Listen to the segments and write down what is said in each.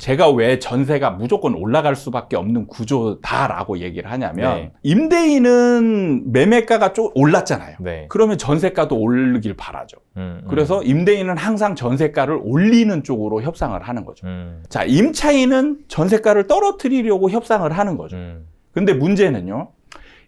제가 왜 전세가 무조건 올라갈 수밖에 없는 구조다라고 얘기를 하냐면 네. 임대인은 매매가가 좀 올랐잖아요. 네. 그러면 전세가도 오르길 바라죠. 그래서 임대인은 항상 전세가를 올리는 쪽으로 협상을 하는 거죠. 자, 임차인은 전세가를 떨어뜨리려고 협상을 하는 거죠. 근데 문제는요.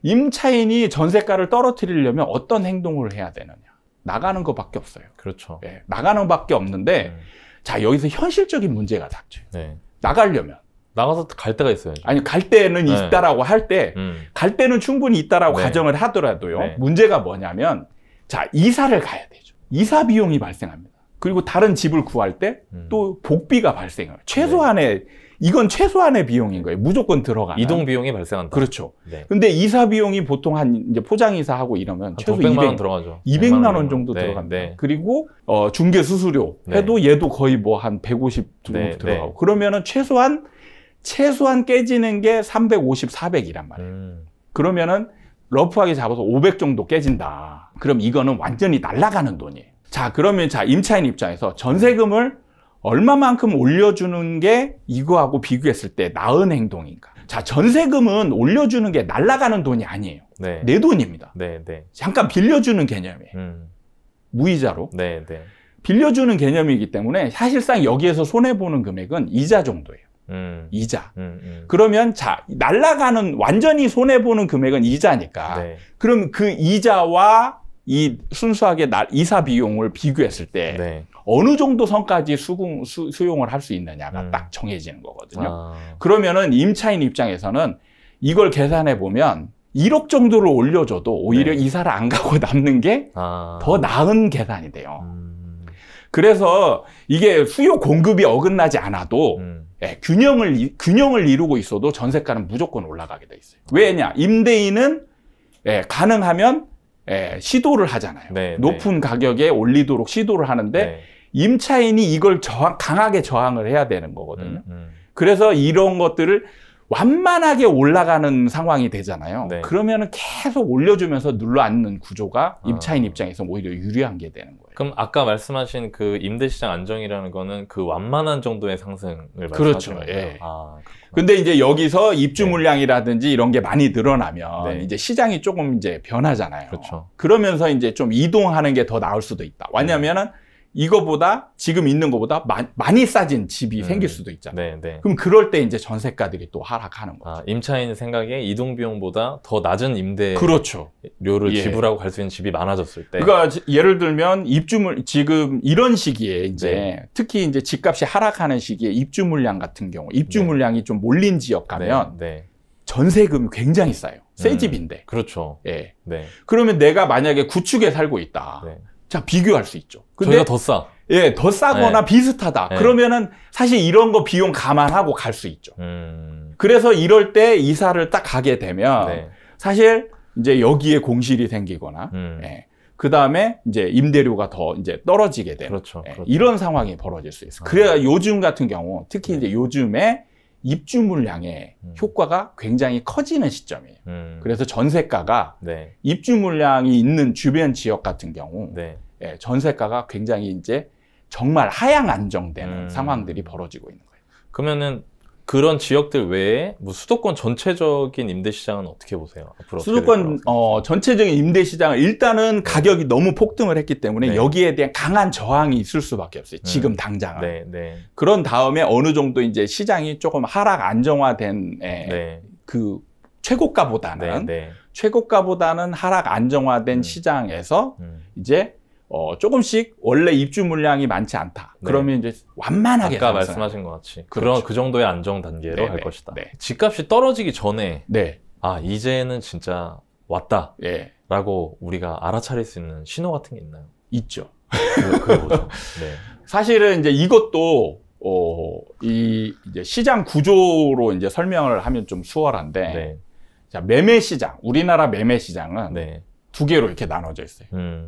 임차인이 전세가를 떨어뜨리려면 어떤 행동을 해야 되느냐. 나가는 것밖에 없어요. 그렇죠. 예, 나가는 밖에 없는데 자, 여기서 현실적인 문제가 닥쳐요. 네. 나가려면 나가서 갈 데가 있어야죠. 아니 갈 때는 네. 있다라고 할 때 갈 때는 충분히 있다라고 네. 가정을 하더라도요. 네. 문제가 뭐냐면 자, 이사를 가야 되죠. 이사 비용이 발생합니다. 그리고 다른 집을 구할 때 또 복비가 발생해요. 최소한의 이건 최소한의 비용인 거예요. 무조건 들어가는. 이동 비용이 발생한다. 그렇죠. 네. 근데 이사 비용이 보통 한 이제 포장이사 하고 이러면 최소 200만 원 들어가죠. 200만 원 정도 네, 들어갑니다. 네. 그리고 중개 수수료 해도 얘도 거의 뭐 한 150 정도 네, 들어가고. 네. 그러면은 최소한 깨지는 게 350, 400이란 말이에요. 그러면은 러프하게 잡아서 500 정도 깨진다. 그럼 이거는 완전히 날아가는 돈이에요. 자, 그러면 자, 임차인 입장에서 전세금을 얼마만큼 올려주는 게 이거하고 비교했을 때 나은 행동인가? 자, 전세금은 올려주는 게 날아가는 돈이 아니에요. 네. 내 돈입니다. 네, 네. 잠깐 빌려주는 개념이에요. 무이자로. 네, 네. 빌려주는 개념이기 때문에 사실상 여기에서 손해보는 금액은 이자 정도예요. 이자. 그러면 자, 날아가는 완전히 손해보는 금액은 이자니까. 네. 그럼 그 이자와 이 순수하게 이사 비용을 비교했을 때 네. 어느 정도 선까지 수용을 할 수 있느냐가 딱 정해지는 거거든요. 아. 그러면은 임차인 입장에서는 이걸 계산해 보면 1억 정도를 올려줘도 오히려 네. 이사를 안 가고 남는 게 더 나은 계산이 돼요. 그래서 이게 수요 공급이 어긋나지 않아도 예, 균형을 이루고 있어도 전세가는 무조건 올라가게 돼 있어요. 왜냐? 임대인은 예, 가능하면 예, 시도를 하잖아요. 네, 높은 가격에 올리도록 시도를 하는데 네. 임차인이 이걸 강하게 저항을 해야 되는 거거든요. 그래서 이런 것들을 완만하게 올라가는 상황이 되잖아요. 네. 그러면은 계속 올려주면서 눌러앉는 구조가 임차인 입장에서 오히려 유리한 게 되는 거예요. 그럼 아까 말씀하신 그 임대시장 안정이라는 거는 그 완만한 정도의 상승을 그렇죠. 말씀하시는 거예요? 예. 아, 근데 이제 여기서 입주 물량이라든지 이런 게 많이 늘어나면 네. 이제 시장이 조금 이제 변하잖아요. 그렇죠. 그러면서 이제 좀 이동하는 게 더 나을 수도 있다. 왜냐면은 이거보다 지금 있는 것보다 많이 싸진 집이 생길 수도 있잖아요. 네, 네. 그럼 그럴 때 이제 전세가들이 또 하락하는 거죠. 아, 임차인 생각에 이동 비용보다 더 낮은 임대료를 그렇죠. 예. 지불하고 갈 수 있는 집이 많아졌을 때. 그러니까 예를 들면 지금 이런 시기에 이제 네. 특히 이제 집값이 하락하는 시기에 입주 물량 같은 경우 입주 네. 물량이 좀 몰린 지역 가면 네, 네. 전세금이 굉장히 싸요. 새 집인데. 그렇죠. 예. 네. 그러면 내가 만약에 구축에 살고 있다. 네. 자, 비교할 수 있죠. 근데 저희가 더 싸. 예, 더 싸거나 네. 비슷하다. 네. 그러면은 사실 이런 거 비용 감안하고 갈 수 있죠. 그래서 이럴 때 이사를 딱 가게 되면 네. 사실 이제 여기에 공실이 생기거나 예. 그 다음에 이제 임대료가 더 이제 떨어지게 되는 그렇죠. 예. 그렇죠. 이런 상황이 벌어질 수 있어요. 그래야 요즘 같은 경우 특히 이제 요즘에 입주 물량의 효과가 굉장히 커지는 시점이에요. 그래서 전세가가 네. 입주 물량이 있는 주변 지역 같은 경우 네. 예, 전세가가 굉장히 이제 정말 하향 안정되는 상황들이 벌어지고 있는 거예요. 그러면은 그런 지역들 외에 뭐 수도권 전체적인 임대 시장은 어떻게 보세요? 앞으로 수도권 전체적인 임대 시장은 일단은 가격이 너무 폭등을 했기 때문에 네. 여기에 대한 강한 저항이 있을 수밖에 없어요. 지금 당장은. 네, 네. 그런 다음에 어느 정도 이제 시장이 조금 하락 안정화된 네. 그 최고가보다는 네, 네. 최고가보다는 하락 안정화된 시장에서 이제 조금씩 원래 입주 물량이 많지 않다. 네. 그러면 이제 완만하게 아까 상승. 말씀하신 것 같이 그렇죠. 그 정도의 안정 단계로 네, 갈 네, 것이다. 네. 집값이 떨어지기 전에 네. 아 이제는 진짜 왔다 예. 라고 우리가 알아차릴 수 있는 신호 같은 게 있나요? 있죠. 그게 뭐죠? 네. 사실은 이제 이것도 이제 시장 구조로 이제 설명을 하면 좀 수월한데 네. 자, 매매 시장, 우리나라 매매 시장은 네. 두 개로 이렇게 나눠져 있어요.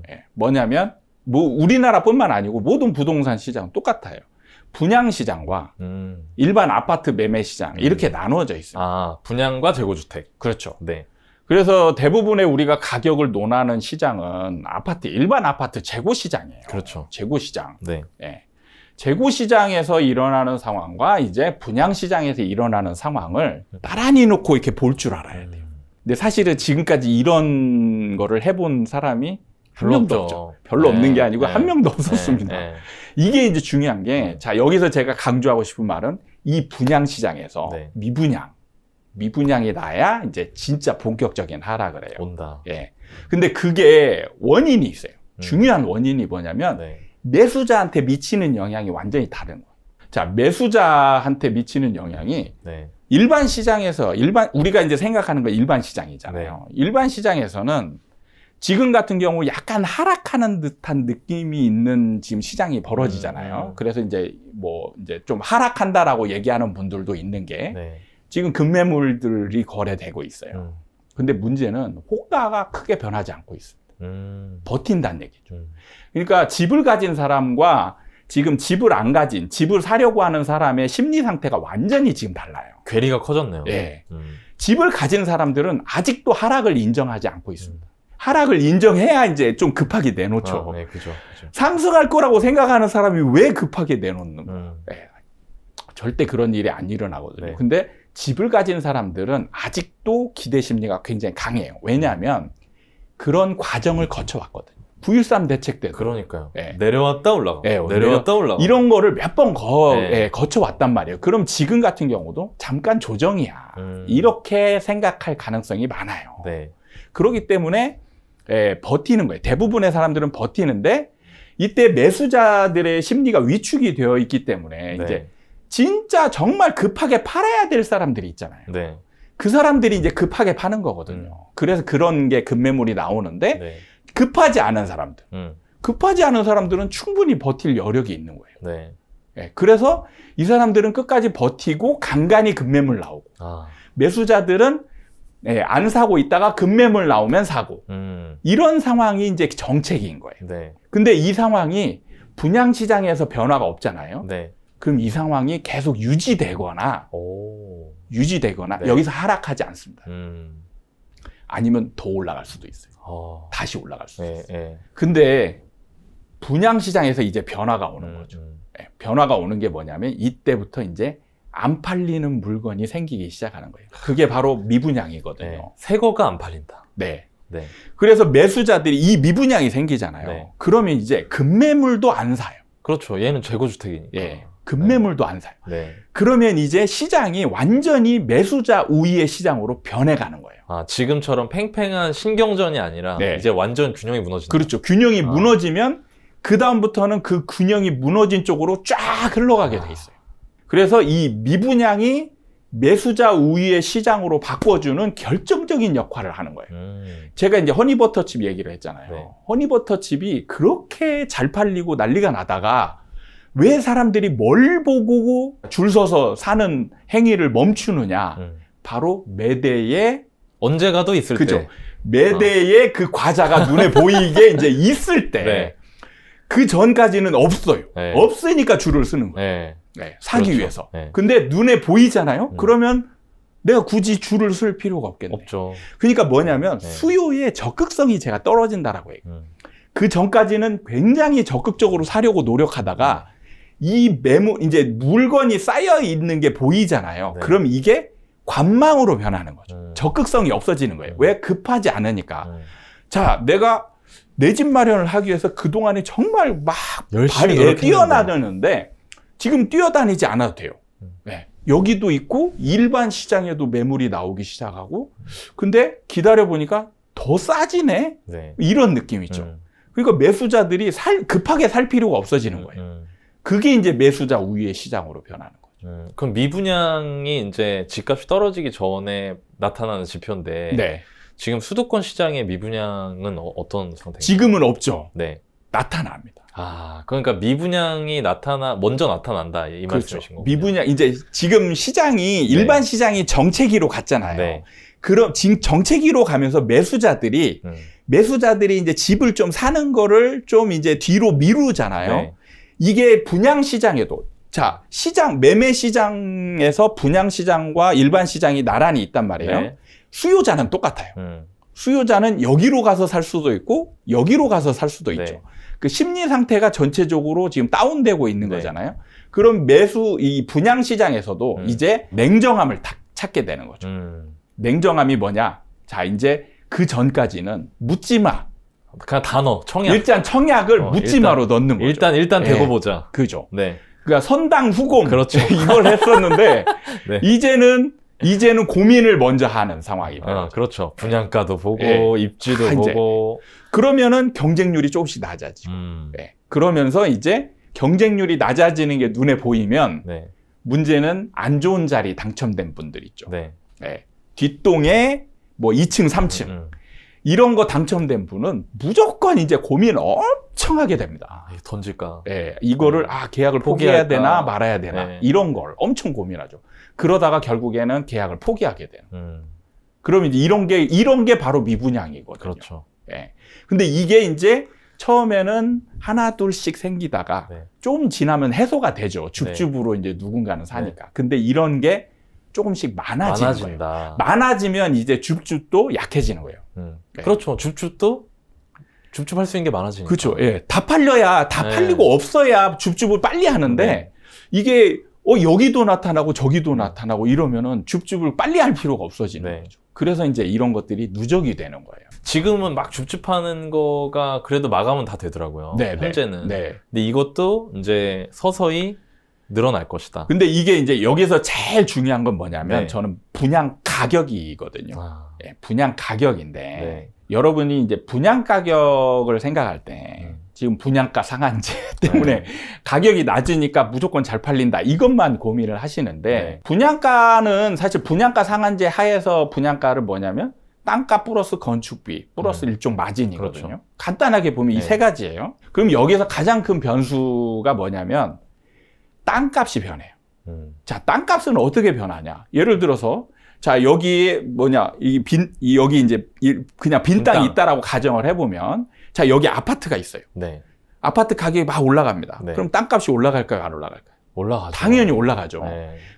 예. 뭐냐면 뭐 우리나라뿐만 아니고 모든 부동산 시장은 똑같아요. 분양 시장과 일반 아파트 매매 시장 이렇게 나누어져 있어요. 아, 분양과 재고주택. 그렇죠. 네. 그래서 대부분의 우리가 가격을 논하는 시장은 일반 아파트 재고 시장이에요. 그렇죠. 재고 시장. 네. 예. 재고 시장에서 일어나는 상황과 이제 분양 시장에서 일어나는 상황을 나란히 놓고 이렇게 볼 줄 알아야 돼요. 근데 사실은 지금까지 이런 거를 해본 사람이 한 명도 없죠. 별로 없는 게 아니고 한 명도 없었습니다. 이게 이제 중요한 게, 자, 여기서 제가 강조하고 싶은 말은 이 분양 시장에서 미분양이 나야 이제 진짜 본격적인 하락을 해요. 온다. 예. 근데 그게 원인이 있어요. 중요한 원인이 뭐냐면 매수자한테 미치는 영향이 완전히 다른 거예요. 자, 매수자한테 미치는 영향이 일반 시장에서 우리가 이제 생각하는 건 일반 시장이잖아요. 일반 시장에서는 지금 같은 경우 약간 하락하는 듯한 느낌이 있는 지금 시장이 벌어지잖아요. 그래서 이제 이제 좀 하락한다라고 얘기하는 분들도 있는 게 지금 급매물들이 거래되고 있어요. 근데 문제는 호가가 크게 변하지 않고 있습니다. 버틴다는 얘기죠. 그러니까 집을 가진 사람과 지금 집을 안 가진, 집을 사려고 하는 사람의 심리 상태가 완전히 지금 달라요. 괴리가 커졌네요. 예. 집을 가진 사람들은 아직도 하락을 인정하지 않고 있습니다. 하락을 인정해야 이제 좀 급하게 내놓죠. 그죠. 상승할 거라고 생각하는 사람이 왜 급하게 내놓는 거예요? 절대 그런 일이 안 일어나거든요. 근데 집을 가진 사람들은 아직도 기대 심리가 굉장히 강해요. 왜냐하면 그런 과정을 거쳐왔거든요. 9.13 대책 때도. 그러니까요. 내려왔다 올라가. 내려왔다 올라가. 이런 거를 몇 번 거쳐왔단 말이에요. 그럼 지금 같은 경우도 잠깐 조정이야. 이렇게 생각할 가능성이 많아요. 그렇기 때문에 버티는 거예요. 대부분의 사람들은 버티는데 이때 매수자들의 심리가 위축이 되어 있기 때문에 이제 진짜 정말 급하게 팔아야 될 사람들이 있잖아요. 그 사람들이 이제 급하게 파는 거거든요. 그래서 그런 게 급매물이 나오는데 급하지 않은 사람들. 급하지 않은 사람들은 충분히 버틸 여력이 있는 거예요. 그래서 이 사람들은 끝까지 버티고 간간히 급매물 나오고 매수자들은 안 사고 있다가 급매물 나오면 사고 이런 상황이 이제 정책인 거예요. 근데 이 상황이 분양시장에서 변화가 없잖아요. 그럼 이 상황이 계속 유지되거나 여기서 하락하지 않습니다. 아니면 더 올라갈 수도 있어요. 다시 올라갈 수도 있어요. 근데 분양시장에서 이제 변화가 오는 거죠. 변화가 오는 게 뭐냐면 이때부터 이제 안 팔리는 물건이 생기기 시작하는 거예요. 그게 바로 미분양이거든요. 새 거가 안 팔린다. 그래서 매수자들이 이 미분양이 생기잖아요. 그러면 이제 급매물도 안 사요. 그렇죠. 얘는 재고주택이니까. 급매물도 안 사요. 그러면 이제 시장이 완전히 매수자 우위의 시장으로 변해가는 거예요. 지금처럼 팽팽한 신경전이 아니라 이제 완전 균형이 무너진다. 그렇죠. 균형이 무너지면 그 다음부터는 그 균형이 무너진 쪽으로 쫙 흘러가게 돼 있어요. 그래서 이 미분양이 매수자 우위의 시장으로 바꿔주는 결정적인 역할을 하는 거예요. 제가 이제 허니버터칩 얘기를 했잖아요. 허니버터칩이 그렇게 잘 팔리고 난리가 나다가 왜 사람들이 뭘 보고 줄 서서 사는 행위를 멈추느냐. 바로 매대에 언제 가도 있을 때. 매대에 그 과자가 눈에 보이게 이제 있을 때. 그 전까지는 없어요. 없으니까 줄을 쓰는 거예요. 사기 위해서. 근데 눈에 보이잖아요. 그러면 내가 굳이 줄을 쓸 필요가 없겠네. 없죠. 그러니까 뭐냐면 수요의 적극성이 제가 떨어진다라고 해요. 그 전까지는 굉장히 적극적으로 사려고 노력하다가 이 이제 물건이 쌓여 있는 게 보이잖아요. 그럼 이게 관망으로 변하는 거죠. 적극성이 없어지는 거예요. 왜? 급하지 않으니까. 자, 내가 내 집 마련을 하기 위해서 그동안에 정말 막 열심히 뛰어다녔는데 지금 뛰어다니지 않아도 돼요. 여기도 있고 일반 시장에도 매물이 나오기 시작하고 근데 기다려보니까 더 싸지네? 이런 느낌이죠. 그러니까 매수자들이 급하게 살 필요가 없어지는 거예요. 그게 이제 매수자 우위의 시장으로 변하는 거죠. 그럼 미분양이 이제 집값이 떨어지기 전에 나타나는 지표인데 지금 수도권 시장의 미분양은 어떤 상태인가요? 지금은 없죠. 나타납니다. 그러니까 미분양이 먼저 나타난다 이 말씀이신 거군요. 미분양 이제 지금 시장이 일반 시장이 정체기로 갔잖아요. 그럼 지금 정체기로 가면서 매수자들이 이제 집을 좀 사는 거를 좀 이제 뒤로 미루잖아요. 이게 분양 시장에도 자, 매매 시장에서 분양 시장과 일반 시장이 나란히 있단 말이에요. 수요자는 똑같아요. 수요자는 여기로 가서 살 수도 있고 여기로 가서 살 수도 있죠. 그 심리 상태가 전체적으로 지금 다운되고 있는 네. 거잖아요. 그럼 이 분양 시장에서도 이제 냉정함을 찾게 되는 거죠. 냉정함이 뭐냐? 자, 이제 그 전까지는 묻지 마. 그냥 단어, 청약. 일단 청약을 묻지 마로 넣는 거죠. 일단 대고 보자. 그죠. 네. 그러니까 선당 후공. 그렇죠. 이걸 했었는데 네. 이제는 고민을 먼저 하는 상황이 돼요. 그렇죠. 분양가도 보고 입지도 보고. 그러면은 경쟁률이 조금씩 낮아지고. 그러면서 이제 경쟁률이 낮아지는 게 눈에 보이면 네. 문제는 안 좋은 자리 당첨된 분들 있죠. 네. 뒷동에 뭐 2층, 3층 이런 거 당첨된 분은 무조건 이제 고민 엄청 하게 됩니다. 던질까? 이거를 계약을 포기해야 되나 말아야 되나 이런 걸 엄청 고민하죠. 그러다가 결국에는 계약을 포기하게 되는. 그러면 이제 이런 게 바로 미분양이거든요. 그렇죠. 근데 이게 이제 처음에는 하나 둘씩 생기다가 좀 지나면 해소가 되죠. 줍줍으로 이제 누군가는 사니까. 근데 이런 게 조금씩 많아지는 거예요. 많아지면 이제 줍줍도 약해지는 거예요. 그렇죠. 줍줍할 수 있는 게 많아지니까. 그렇죠. 다 팔려야, 다 팔리고 없어야 줍줍을 빨리 하는데 이게 여기도 나타나고 저기도 나타나고 이러면은 줍줍을 빨리 할 필요가 없어지는 거죠. 그래서 이제 이런 것들이 누적이 되는 거예요. 지금은 막 줍줍하는 거가 그래도 마감은 다 되더라고요. 현재는. 근데 이것도 이제 서서히 늘어날 것이다. 근데 이게 이제 여기서 제일 중요한 건 뭐냐면 저는 분양 가격이거든요. 분양 가격인데 여러분이 이제 분양 가격을 생각할 때 지금 분양가 상한제 때문에 가격이 낮으니까 무조건 잘 팔린다 이것만 고민을 하시는데 분양가는 사실 분양가 상한제 하에서 분양가를 뭐냐면 땅값 플러스 건축비 플러스 일종 마진이거든요. 그렇죠. 간단하게 보면 이 세 가지예요. 그럼 여기서 가장 큰 변수가 뭐냐면 땅값이 변해요. 자, 땅값은 어떻게 변하냐? 예를 들어서 자, 여기에 여기 이제 그냥 빈 땅이 있다라고 가정을 해보면 자, 여기 아파트가 있어요. 아파트 가격이 막 올라갑니다. 그럼 땅값이 올라갈까요? 안 올라갈까요? 올라가죠. 당연히 올라가죠.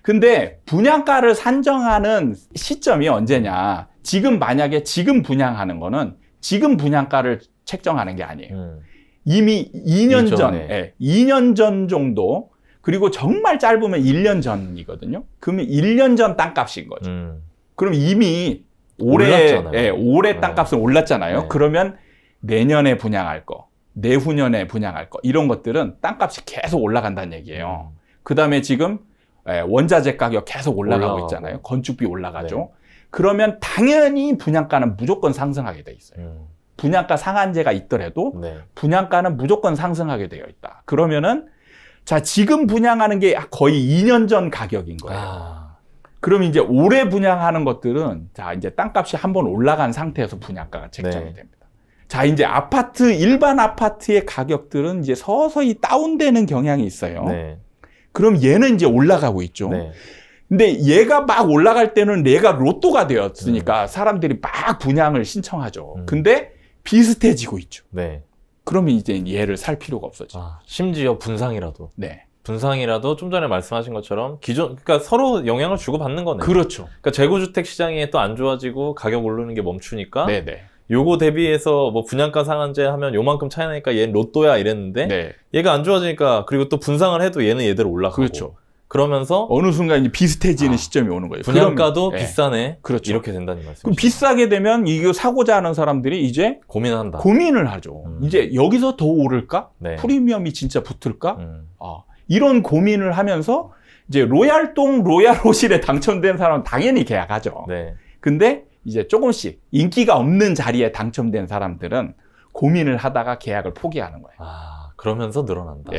근데 분양가를 산정하는 시점이 언제냐? 지금 만약에 지금 분양하는 거는 지금 분양가를 책정하는 게 아니에요. 이미 2년 전, 2년 전 정도 그리고 정말 짧으면 1년 전이거든요. 그러면 1년 전 땅값인 거죠. 그럼 이미 올해 땅값은 올랐잖아요. 그러면 내년에 분양할 거, 내후년에 분양할 거 이런 것들은 땅값이 계속 올라간다는 얘기예요. 그 다음에 지금 원자재 가격 계속 올라가고 있잖아요. 건축비 올라가죠. 그러면 당연히 분양가는 무조건 상승하게 돼 있어요. 분양가 상한제가 있더라도 분양가는 무조건 상승하게 되어 있다. 그러면은 자, 지금 분양하는 게 거의 2년 전 가격인 거예요. 그럼 이제 올해 분양하는 것들은 자, 이제 땅값이 한번 올라간 상태에서 분양가가 책정이 됩니다. 자, 이제 일반 아파트의 가격들은 이제 서서히 다운되는 경향이 있어요. 그럼 얘는 이제 올라가고 있죠. 근데 얘가 막 올라갈 때는 얘가 로또가 되었으니까 사람들이 막 분양을 신청하죠. 근데 비슷해지고 있죠. 그러면 이제 얘를 살 필요가 없어지죠. 심지어 분상이라도. 분상이라도 좀 전에 말씀하신 것처럼 그러니까 서로 영향을 주고받는 거네요. 그렇죠. 그러니까 재고주택 시장이 또 안 좋아지고 가격 오르는 게 멈추니까 요거 대비해서 뭐 분양가 상한제 하면 요만큼 차이 나니까 얘는 로또야 이랬는데 얘가 안 좋아지니까 그리고 또 분상을 해도 얘는 얘대로 올라가고 그렇죠. 그러면서 어느 순간 이제 비슷해지는 시점이 오는 거예요. 분양가도 비싸네. 그렇죠. 이렇게 된다는 말씀이죠. 그럼 비싸게 되면 이거 사고자 하는 사람들이 이제 고민을 하죠. 이제 여기서 더 오를까? 프리미엄이 진짜 붙을까? 이런 고민을 하면서 이제 로얄동 로얄호실에 당첨된 사람은 당연히 계약하죠. 근데 이제 조금씩 인기가 없는 자리에 당첨된 사람들은 고민을 하다가 계약을 포기하는 거예요. 그러면서 늘어난다.